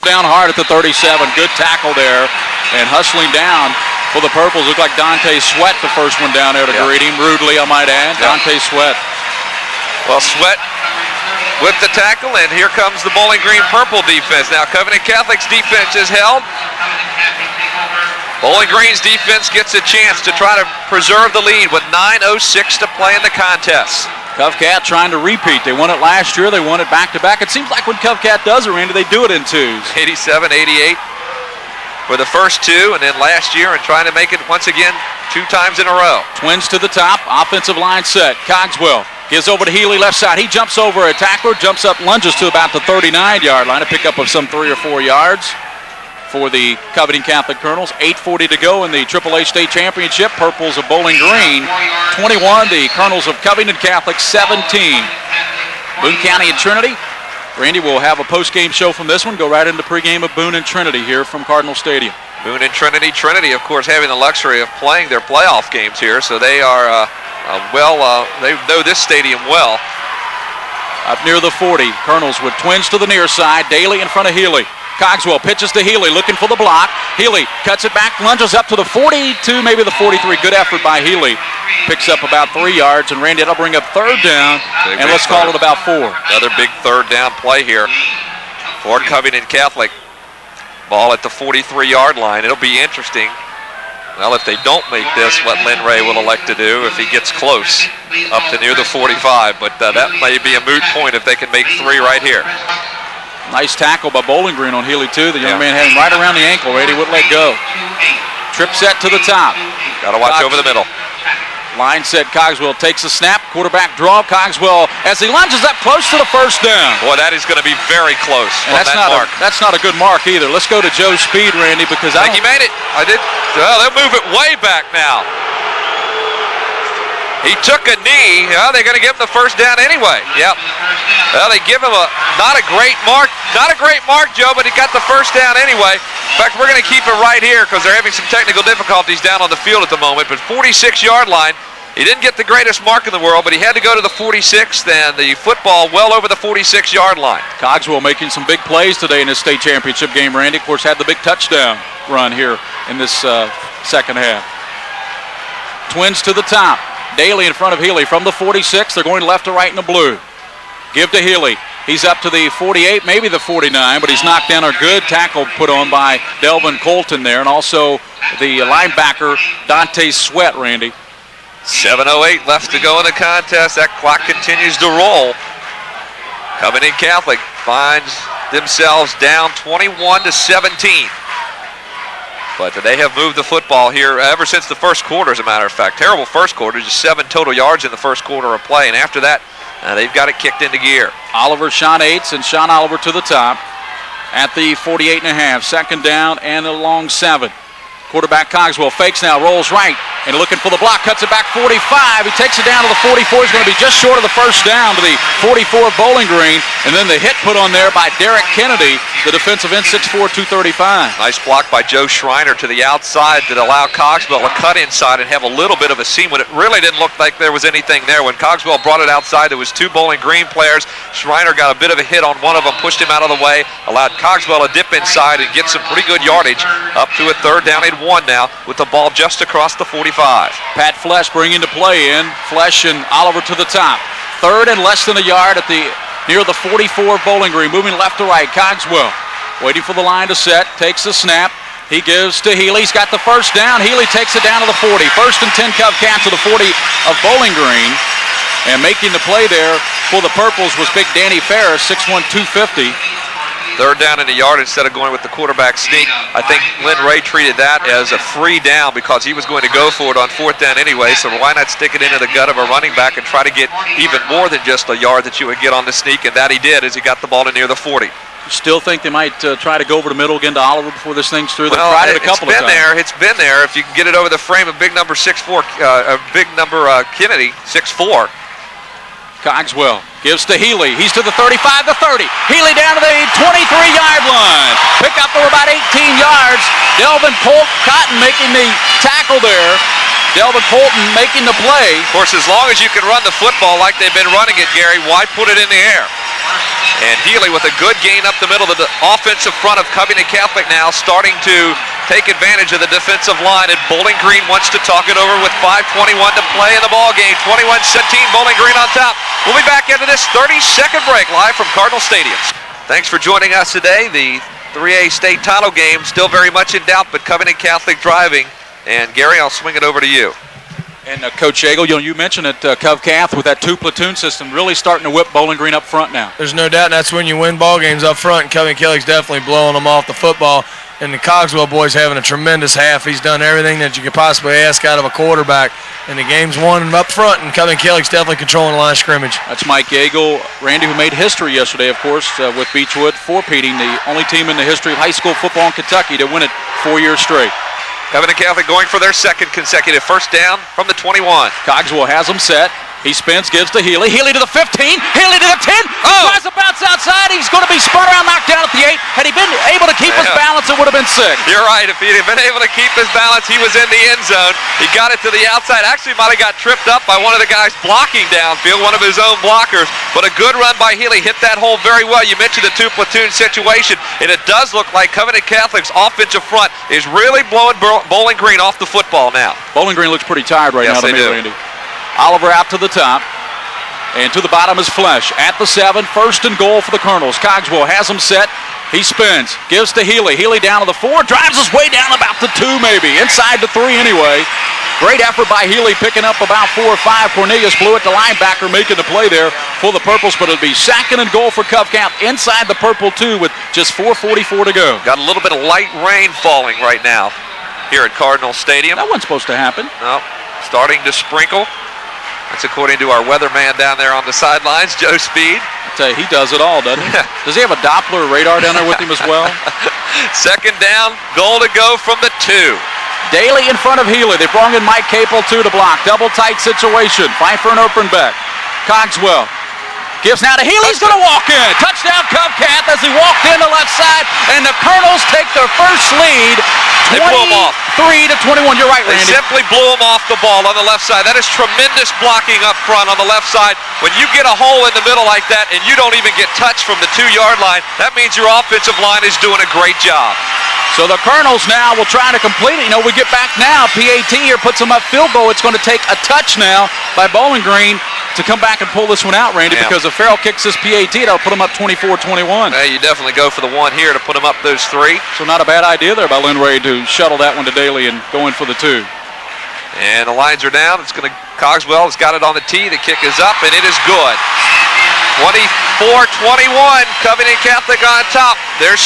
Down hard at the 37. Good tackle there. And hustling down for the Purples. Looked like Dante Sweat, the first one down there to greet him. Rudely, I might add. Dante Sweat. Well, Sweat with the tackle, and here comes the Bowling Green Purple defense. Now, Covenant Catholic's defense is held. Bowling Green's defense gets a chance to try to preserve the lead with 9:06 to play in the contest. Cov Cath trying to repeat. They won it last year. They won it back-to-back. It seems like when Cov Cath does it, Randy, they do it in twos. 87-88 for the first two, and then last year, and trying to make it once again 2 times in a row. Twins to the top. Offensive line set. Cogswell gives over to Healy left side. He jumps over a tackler, jumps up, lunges to about the 39-yard line. A pickup of some 3 or 4 yards for the Covington Catholic Colonels. 8:40 to go in the AAA State Championship. Purples of Bowling Green 21. The Colonels of Covington Catholic 17. Boone County and Trinity. Randy will have a post-game show from this one. Go right into pregame of Boone and Trinity here from Cardinal Stadium. Boone and Trinity. Trinity, of course, having the luxury of playing their playoff games here, so they are they know this stadium well. Up near the 40. Colonels with twins to the near side. Daly in front of Healy. Cogswell pitches to Healy, looking for the block. Healy cuts it back, lunges up to the 42, maybe the 43. Good effort by Healy. Picks up about 3 yards, and Randy, that'll bring up third down, and let's call it about 4. Another big third down play here for Covington Catholic. Ball at the 43-yard line. It'll be interesting. Well, if they don't make this, what Lynn Ray will elect to do if he gets close up to near the 45, but that may be a moot point if they can make 3 right here. Nice tackle by Bowling Green on Healy, too. The young man had him right around the ankle. Randy wouldn't let go. Trip set to the top. Got to watch over the middle. Line set. Cogswell takes a snap. Quarterback draw. Cogswell, as he lunges up close to the first down. Boy, that is going to be very close from that mark. That's not a good mark either. Let's go to Joe Speed, Randy, because I think he made it. I did. Well, they'll move it way back now. He took a knee. Well, they're going to give him the first down anyway. Yep. Well, they give him not a great mark, Joe, but he got the first down anyway. In fact, we're going to keep it right here because they're having some technical difficulties down on the field at the moment. But 46-yard line, he didn't get the greatest mark in the world, but he had to go to the 46th, and the football well over the 46-yard line. Cogswell making some big plays today in this state championship game, Randy. Of course, had the big touchdown run here in this second half. Twins to the top. Daly in front of Healy from the 46. They're going left to right in the blue. Give to Healy. He's up to the 48, maybe the 49, but he's knocked down. A good tackle put on by Delvin Colton there, and also the linebacker Dante Sweat, Randy. 7:08 left to go in the contest. That clock continues to roll. Covenant Catholic finds themselves down 21-17. But they have moved the football here ever since the first quarter, as a matter of fact. Terrible first quarter, just 7 total yards in the first quarter of play. And after that, they've got it kicked into gear. Oliver, Sean Aites, and Sean Oliver to the top at the 48.5. Second down and a long 7. Quarterback Cogswell fakes now, rolls right, and looking for the block, cuts it back 45. He takes it down to the 44. He's going to be just short of the first down to the 44 of Bowling Green. And then the hit put on there by Derek Kennedy, the defensive end, 6'4", 235. Nice block by Joe Schreiner to the outside that allowed Cogswell to cut inside and have a little bit of a seam when it really didn't look like there was anything there. When Cogswell brought it outside, there was 2 Bowling Green players. Schreiner got a bit of a hit on one of them, pushed him out of the way, allowed Cogswell to dip inside and get some pretty good yardage up to a third down and 1 now with the ball just across the 45. Pat Flesh bringing the play in. Flesh and Oliver to the top. Third and less than a yard at the near the 44 of Bowling Green. Moving left to right. Cogswell waiting for the line to set. Takes the snap. He gives to Healy. He's got the first down. Healy takes it down to the 40. First and 10 Cov Cath to the 40 of Bowling Green. And making the play there for the Purples was big Danny Ferris, 6'1", 250. Third down and a yard instead of going with the quarterback sneak. I think Lynn Ray treated that as a free down because he was going to go for it on fourth down anyway, so why not stick it into the gut of a running back and try to get even more than just a yard that you would get on the sneak, and that he did as he got the ball to near the 40. Still think they might try to go over the middle again to Oliver before this thing's through? They've tried it a couple of times. It's been there. If you can get it over the frame of big number 6'4", Kennedy, 6'4". Cogswell gives to Healy. He's to the 35, the 30. Healy down to the 23-yard line. Pick up for about 18 yards. Delvin Cotton making the tackle there. Delvin Colton making the play. Of course, as long as you can run the football like they've been running it, Gary, why put it in the air? And Healy with a good gain up the middle of the offensive front of Covington Catholic now, starting to take advantage of the defensive line. And Bowling Green wants to talk it over with 5:21 to play in the ball game. 21-17, Bowling Green on top. We'll be back into this 30-second break live from Cardinal Stadium. Thanks for joining us today. The 3A state title game still very much in doubt, but Covington Catholic driving. And Gary, I'll swing it over to you. And Coach Yeagle, you mentioned at Cov Cath with that 2-platoon system really starting to whip Bowling Green up front now. There's no doubt, and that's when you win ball games up front, and Covington Catholic definitely blowing them off the football. And the Cogswell boys having a tremendous half. He's done everything that you could possibly ask out of a quarterback. And the game's won up front, and Covington Catholic's definitely controlling the line of scrimmage. That's Mike Yeagle. Randy, who made history yesterday, of course, with Beechwood, four-peating, the only team in the history of high school football in Kentucky to win it 4 years straight. Covington Catholic going for their second consecutive first down from the 21. Cogswell has him set. He spins, gives to Healy. Healy to the 15. Healy to the 10. Oh! Tries to bounce outside. He's going to be spun around, knocked down at the 8. Had he been able to keep his balance, it would have been 6. You're right. If he'd have been able to keep his balance, he was in the end zone. He got it to the outside. Actually might have got tripped up by one of the guys blocking downfield, one of his own blockers. But a good run by Healy. Hit that hole very well. You mentioned the 2-platoon situation, and it does look like Covington Catholic's offensive front is really blowing Bowling Green off the football now. Bowling Green looks pretty tired right now to me, Randy. Oliver out to the top. And to the bottom is Flesh. At the 7, 1st and goal for the Colonels. Cogswell has him set. He spins. Gives to Healy. Healy down to the 4. Drives his way down about the 2 maybe. Inside the 3 anyway. Great effort by Healy picking up about 4 or 5. Cornelius Blewett, the linebacker, making the play there for the Purples. But it'll be 2nd and goal for Cov Cath inside the Purple 2 with just 4:44 to go. Got a little bit of light rain falling right now here at Cardinal Stadium. That wasn't supposed to happen. No, starting to sprinkle. That's according to our weatherman down there on the sidelines, Joe Speed. I tell you, he does it all, doesn't he? Does he have a Doppler radar down there with him as well? 2nd down, goal to go from the 2. Daly in front of Healy. They brought in Mike Capel, 2 to block. Double tight situation. Pfeiffer and Erpenbeck. Cogswell gives now to Healy. He's going to walk in. Touchdown Cov Cath as he walked in the left side. And the Colonels take their first lead. They blew him off. 23-21. You're right, They Randy. simply blew him off the ball on the left side. That is tremendous blocking up front on the left side. When you get a hole in the middle like that and you don't even get touched from the 2-yard line, that means your offensive line is doing a great job. So the Colonels now will try to complete it. We get back now. PAT here puts them up field goal. It's going to take a touch now by Bowling Green to come back and pull this one out, Randy, because if Farrell kicks this PAT, that'll put them up 24-21. You definitely go for the 1 here to put them up those 3. So not a bad idea there by Lynn Ray to shuttle that one to Daly and go in for the 2. And the lines are down. It's going to Cogswell has got it on the tee. The kick is up, and it is good. 24-21, Covington Catholic on top. There's